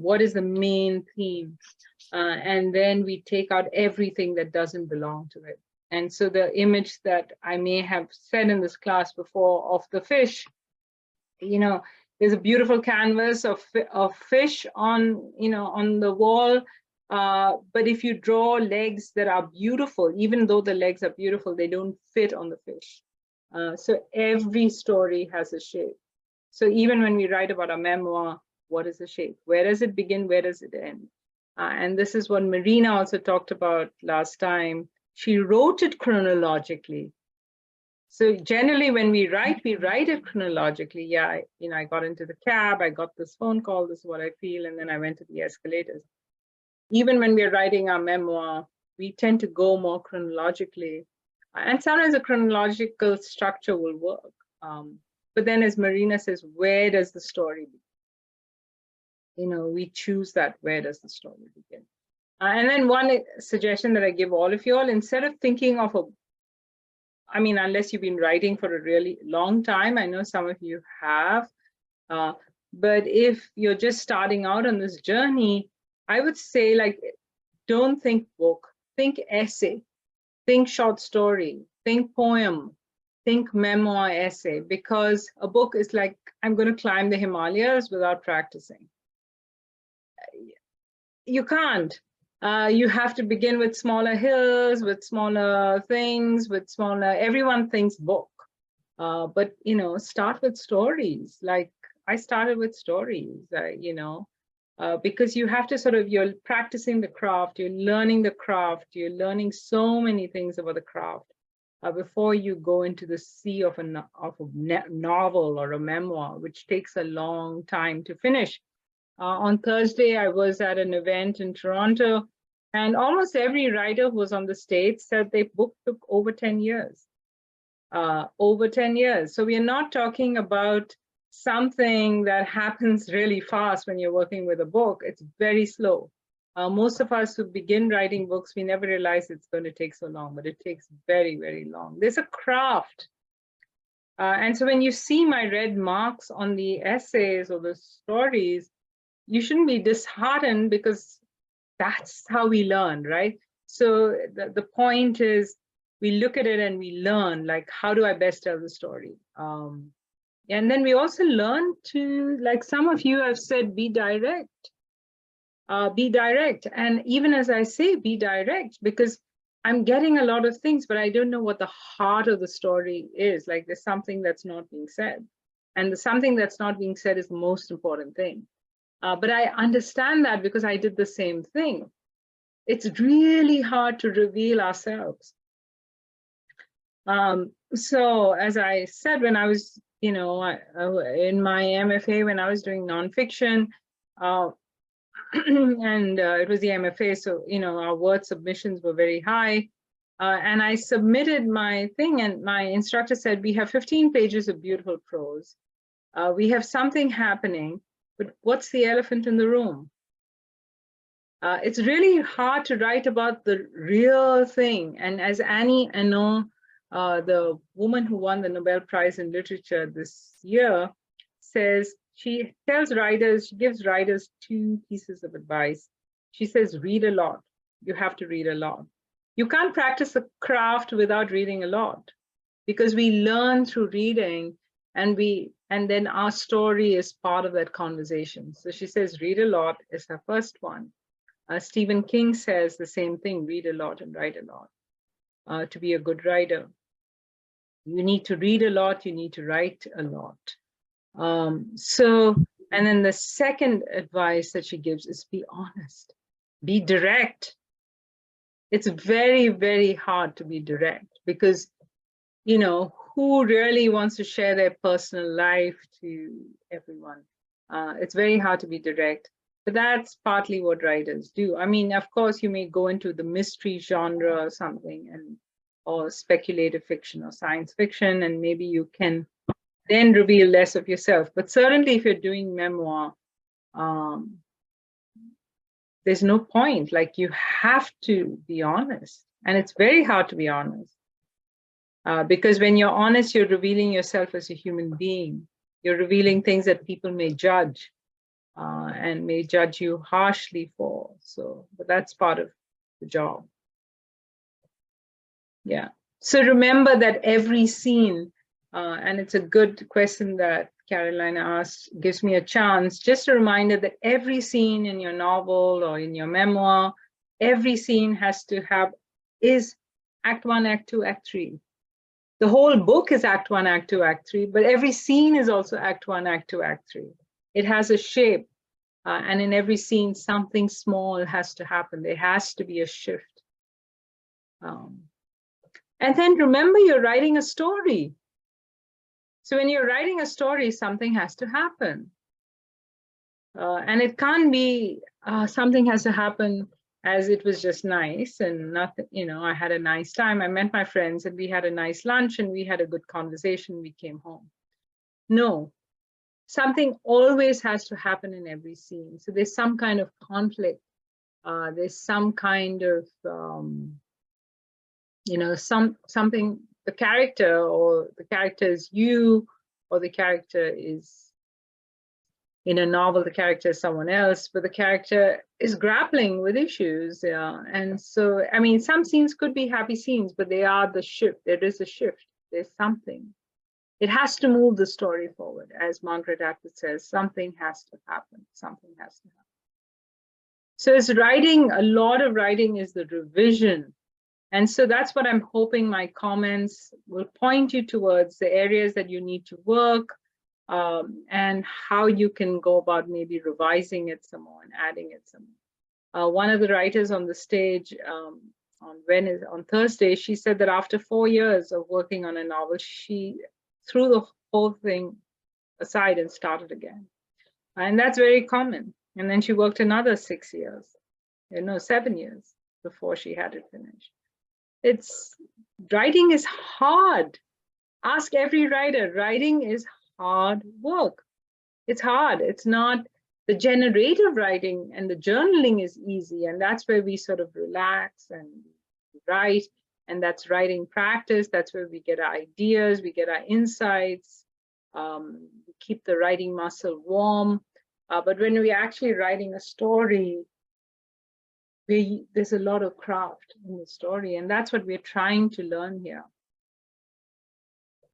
what is the main theme? And then we take out everything that doesn't belong to it. And so the image that I may have said in this class before of the fish, you know, there's a beautiful canvas of fish on, you know, on the wall. But if you draw legs that are beautiful, even though the legs are beautiful, they don't fit on the fish. So every story has a shape. So even when we write about a memoir, what is the shape? Where does it begin? Where does it end? And this is what Marina also talked about last time. She wrote it chronologically. So generally when we write it chronologically. Yeah, you know, I got into the cab, I got this phone call, this is what I feel, and then I went to the escalators. Even when we're writing our memoir, we tend to go more chronologically. And sometimes a chronological structure will work. But then as Marina says, where does the story begin? You know, we choose that, where does the story begin? And then one suggestion that I give all of you all, instead of thinking of I mean, unless you've been writing for a really long time, I know some of you have, but if you're just starting out on this journey, I would say, like, don't think book, think essay, think short story, think poem, think memoir essay, because a book is like, I'm going to climb the Himalayas without practicing. You can't. You have to begin with smaller hills, with smaller things, with smaller, everyone thinks book. But, you know, start with stories. Like I started with stories, you know, because you have to sort of, you're practicing the craft, you're learning the craft, you're learning so many things about the craft before you go into the sea of a novel or a memoir, which takes a long time to finish. On Thursday, I was at an event in Toronto, and almost every writer who was on the stage said their book took over 10 years. Over 10 years. So we are not talking about something that happens really fast when you're working with a book. It's very slow. Most of us who begin writing books, we never realize it's going to take so long, but it takes very, very long. There's a craft. And so when you see my red marks on the essays or the stories, you shouldn't be disheartened, because that's how we learn, right? So the point is, we look at it and we learn, like, how do I best tell the story? And then we also learn to, like some of you have said, be direct. Be direct. And even as I say, be direct, because I'm getting a lot of things, but I don't know what the heart of the story is. Like, there's something that's not being said. And the something that's not being said is the most important thing. But I understand that because I did the same thing. It's really hard to reveal ourselves. So as I said, when I was, you know, in my MFA, when I was doing nonfiction, and it was the MFA, so, you know, our word submissions were very high. And I submitted my thing, and my instructor said, we have 15 pages of beautiful prose. We have something happening. But what's the elephant in the room? It's really hard to write about the real thing. And as Annie Ernaux, the woman who won the Nobel Prize in Literature this year, says, she tells writers, she gives writers 2 pieces of advice. She says, read a lot. You have to read a lot. You can't practice a craft without reading a lot, because we learn through reading, and then our story is part of that conversation. So she says, read a lot is her first one. Stephen King says the same thing, read a lot and write a lot. To be a good writer, you need to read a lot, you need to write a lot. And then the second advice that she gives is be honest, be direct. It's very, very hard to be direct, because, you know, who really wants to share their personal life to everyone? It's very hard to be direct, but that's partly what writers do. I mean, of course, you may go into the mystery genre or something, or speculative fiction or science fiction, and maybe you can then reveal less of yourself. But certainly if you're doing memoir, there's no point. Like, you have to be honest, and it's very hard to be honest. Because when you're honest, you're revealing yourself as a human being. You're revealing things that people may judge. and may judge you harshly for. So, but that's part of the job. Yeah. So remember that every scene, and it's a good question that Carolina asked, gives me a chance, just a reminder that every scene in your novel or in your memoir, every scene has to have, is Act 1, Act 2, Act 3. The whole book is Act 1, Act 2, Act 3, but every scene is also Act 1, Act 2, Act 3. It has a shape, and in every scene, something small has to happen. There has to be a shift. And then remember, you're writing a story. So when you're writing a story, something has to happen. And it can't be something has to happen as it was just nice and nothing, you know, I had a nice time. I met my friends and we had a nice lunch and we had a good conversation. We came home. No, something always has to happen in every scene. So there's some kind of conflict. There's some kind of, you know, something, the character or the character is you, or the character is, in a novel, the character is someone else, but the character is grappling with issues. And so, I mean, some scenes could be happy scenes, but they are the shift. There is a shift. There's something. It has to move the story forward. As Margaret Atwood says, something has to happen. Something has to happen. So it's writing, a lot of writing is the revision. And so that's what I'm hoping my comments will point you towards, the areas that you need to work, and how you can go about maybe revising it some more and adding it some more. One of the writers on the stage on Thursday, she said that after 4 years of working on a novel, she threw the whole thing aside and started again. And that's very common. And then she worked another 6 years, 7 years before she had it finished. Writing is hard. Ask every writer, writing is hard work. It's hard. It's not, the generative writing and the journaling is easy. And that's where we sort of relax and write. And that's writing practice. That's where we get our ideas, we get our insights, we keep the writing muscle warm. But when we're actually writing a story, there's a lot of craft in the story. And that's what we're trying to learn here.